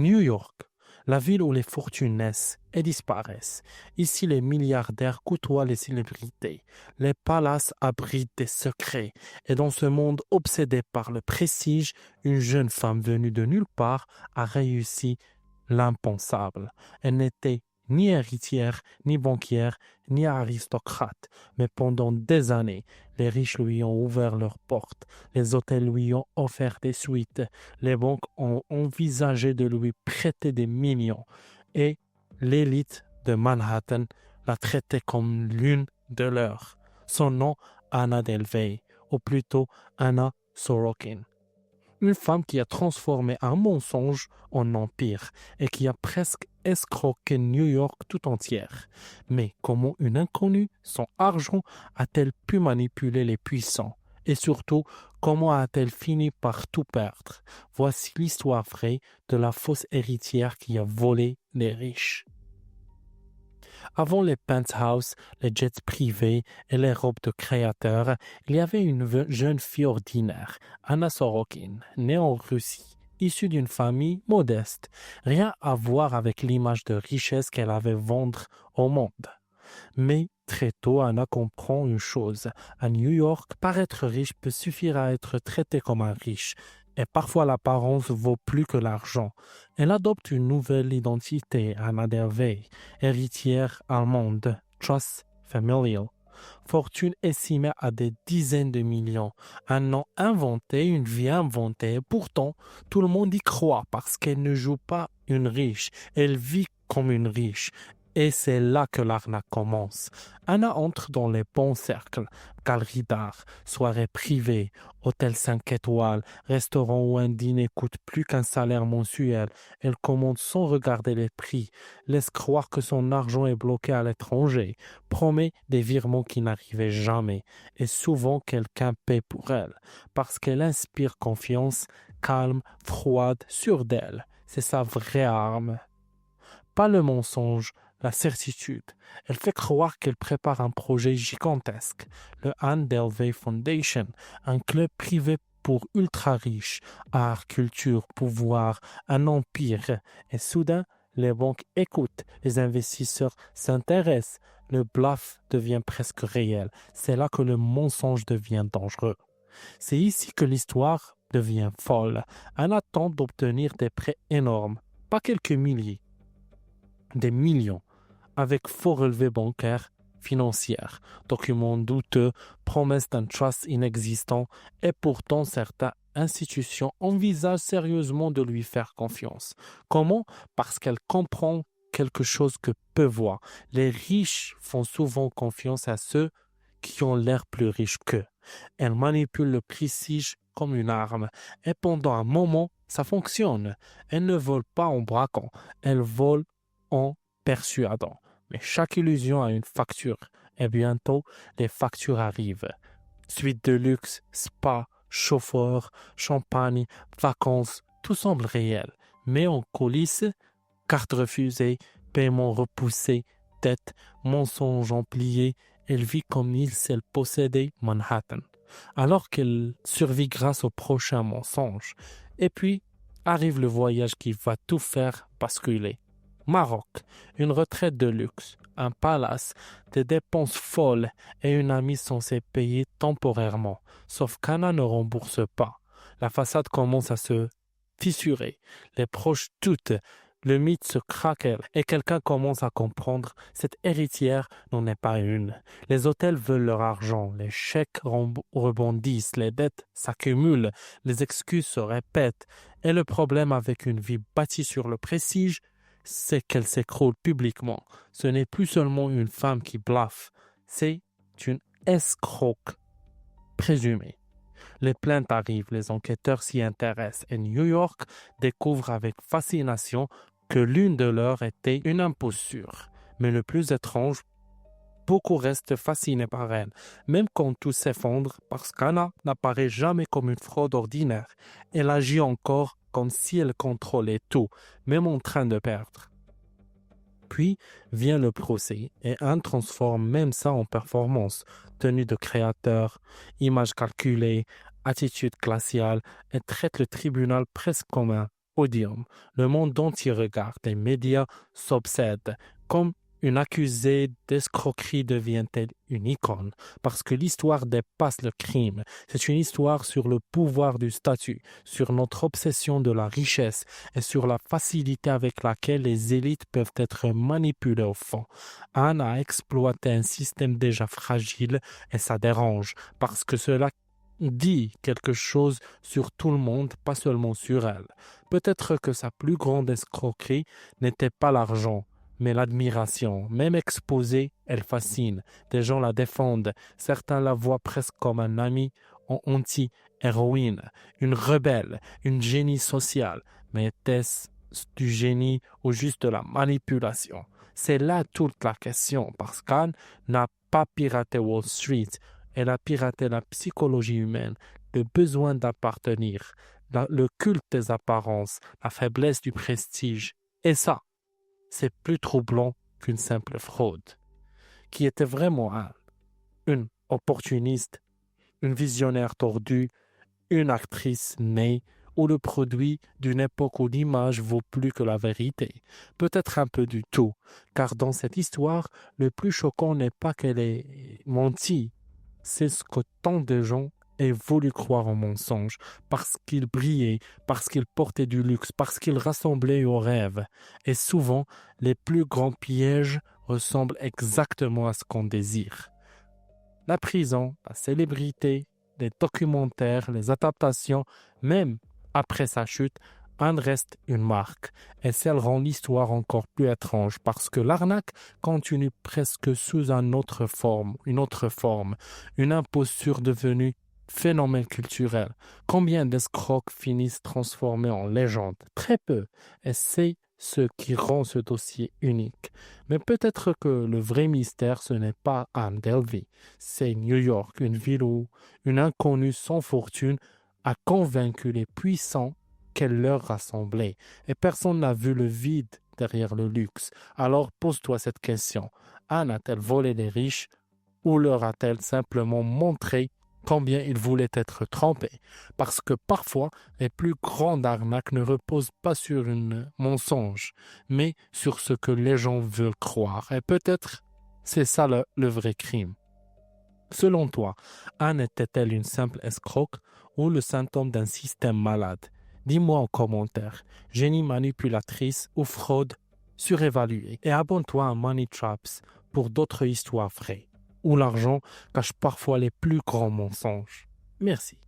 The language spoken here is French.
New York, la ville où les fortunes naissent et disparaissent. Ici, les milliardaires côtoient les célébrités. Les palaces abritent des secrets. Et dans ce monde obsédé par le prestige, une jeune femme venue de nulle part a réussi l'impensable. Elle n'était ni héritière, ni banquière, ni aristocrate. Mais pendant des années, les riches lui ont ouvert leurs portes. Les hôtels lui ont offert des suites. Les banques ont envisagé de lui prêter des millions. Et l'élite de Manhattan l'a traitait comme l'une de leurs. Son nom, Anna Delvey, ou plutôt Anna Sorokin. Une femme qui a transformé un mensonge en empire et qui a presque escroqué New York tout entière. Mais comment une inconnue, son argent, a-t-elle pu manipuler les puissants? Et surtout, comment a-t-elle fini par tout perdre? Voici l'histoire vraie de la fausse héritière qui a volé les riches. Avant les penthouses, les jets privés et les robes de créateurs, il y avait une jeune fille ordinaire, Anna Sorokin, née en Russie, issue d'une famille modeste. Rien à voir avec l'image de richesse qu'elle avait vendre au monde. Mais très tôt, Anna comprend une chose. À New York, paraître riche peut suffire à être traité comme un riche. Et parfois l'apparence vaut plus que l'argent. Elle adopte une nouvelle identité, Anna Delvey, héritière allemande, Trust Familial. Fortune estimée à des dizaines de millions. Un nom inventé, une vie inventée. Pourtant, tout le monde y croit parce qu'elle ne joue pas une riche. Elle vit comme une riche. Et c'est là que l'arnaque commence. Anna entre dans les bons cercles. Galeries d'art, soirées privées, hôtel 5 étoiles, restaurant où un dîner coûte plus qu'un salaire mensuel. Elle commande sans regarder les prix, laisse croire que son argent est bloqué à l'étranger, promet des virements qui n'arrivaient jamais, et souvent quelqu'un paie pour elle, parce qu'elle inspire confiance, calme, froide, sûre d'elle. C'est sa vraie arme. Pas le mensonge, la certitude. Elle fait croire qu'elle prépare un projet gigantesque, le Anne Delvey Foundation, un club privé pour ultra riches, art, culture, pouvoir, un empire. Et soudain, les banques écoutent, les investisseurs s'intéressent, le bluff devient presque réel. C'est là que le mensonge devient dangereux. C'est ici que l'histoire devient folle. Anna tente d'obtenir des prêts énormes, pas quelques milliers, des millions, avec faux relevés bancaires, financiers, documents douteux, promesses d'un trust inexistant, et pourtant certaines institutions envisagent sérieusement de lui faire confiance. Comment? Parce qu'elle comprend quelque chose que peu voient. Les riches font souvent confiance à ceux qui ont l'air plus riches qu'eux. Elle manipule le prestige comme une arme, et pendant un moment, ça fonctionne. Elle ne vole pas en braquant, elle vole en persuadant. Mais chaque illusion a une facture, et bientôt, les factures arrivent. Suite de luxe, spa, chauffeur, champagne, vacances, tout semble réel. Mais en coulisses, cartes refusées, paiements repoussés, dettes, mensonges ampliés, elle vit comme si elle possédait Manhattan, alors qu'elle survit grâce au prochain mensonge. Et puis, arrive le voyage qui va tout faire basculer. Maroc, une retraite de luxe, un palace, des dépenses folles et une amie censée payer temporairement. Sauf qu'Anna ne rembourse pas. La façade commence à se fissurer. Les proches doutent. Le mythe se craque et quelqu'un commence à comprendre. Cette héritière n'en est pas une. Les hôtels veulent leur argent. Les chèques rebondissent. Les dettes s'accumulent. Les excuses se répètent. Et le problème avec une vie bâtie sur le prestige, c'est qu'elle s'écroule publiquement. Ce n'est plus seulement une femme qui blaffe, c'est une escroque présumée. Les plaintes arrivent, les enquêteurs s'y intéressent et New York découvre avec fascination que l'une de leurs était une imposture. Mais le plus étrange, beaucoup restent fascinés par elle, même quand tout s'effondre, parce qu'Anna n'apparaît jamais comme une fraude ordinaire. Elle agit encore comme si elle contrôlait tout, même en train de perdre. Puis vient le procès et Anne transforme même ça en performance, tenue de créateur, images calculées, attitude glaciale et traite le tribunal presque comme un podium. Le monde entier regarde, les médias s'obsèdent. Comme une accusée d'escroquerie devient-elle une icône? Parce que l'histoire dépasse le crime. C'est une histoire sur le pouvoir du statut, sur notre obsession de la richesse et sur la facilité avec laquelle les élites peuvent être manipulées au fond. Anne a exploité un système déjà fragile et ça dérange parce que cela dit quelque chose sur tout le monde, pas seulement sur elle. Peut-être que sa plus grande escroquerie n'était pas l'argent, mais l'admiration. Même exposée, elle fascine. Des gens la défendent. Certains la voient presque comme un ami en anti-héroïne, une rebelle, une génie sociale. Mais était-ce du génie ou juste de la manipulation? C'est là toute la question, parce qu'Anne n'a pas piraté Wall Street. Elle a piraté la psychologie humaine, le besoin d'appartenir, le culte des apparences, la faiblesse du prestige. Et ça, c'est plus troublant qu'une simple fraude. Qui était vraiment une opportuniste, une visionnaire tordue, une actrice née ou le produit d'une époque où l'image vaut plus que la vérité. Peut-être un peu du tout, car dans cette histoire, le plus choquant n'est pas qu'elle ait menti, c'est ce que tant de gens aient voulu croire en mensonge, parce qu'il brillait, parce qu'il portait du luxe, parce qu'il rassemblait aux rêves. Et souvent, les plus grands pièges ressemblent exactement à ce qu'on désire. La prison, la célébrité, les documentaires, les adaptations, même après sa chute, Anne reste une marque, et celle rend l'histoire encore plus étrange parce que l'arnaque continue presque sous une autre forme, une imposture devenue phénomène culturel. Combien d'escrocs finissent transformés en légende? Très peu, et c'est ce qui rend ce dossier unique. Mais peut-être que le vrai mystère, ce n'est pas Anne Delvey, c'est New York, une ville où une inconnue sans fortune a convaincu les puissants qu'elle leur rassemblait. Et personne n'a vu le vide derrière le luxe. Alors pose-toi cette question. Anne a-t-elle volé les riches ou leur a-t-elle simplement montré combien ils voulaient être trompés? Parce que parfois, les plus grandes arnaques ne reposent pas sur un mensonge, mais sur ce que les gens veulent croire. Et peut-être c'est ça le vrai crime. Selon toi, Anne était-elle une simple escroque ou le symptôme d'un système malade? Dis-moi en commentaire, génie manipulatrice ou fraude surévaluée. Et abonne-toi à Money Traps pour d'autres histoires vraies, où l'argent cache parfois les plus grands mensonges. Merci.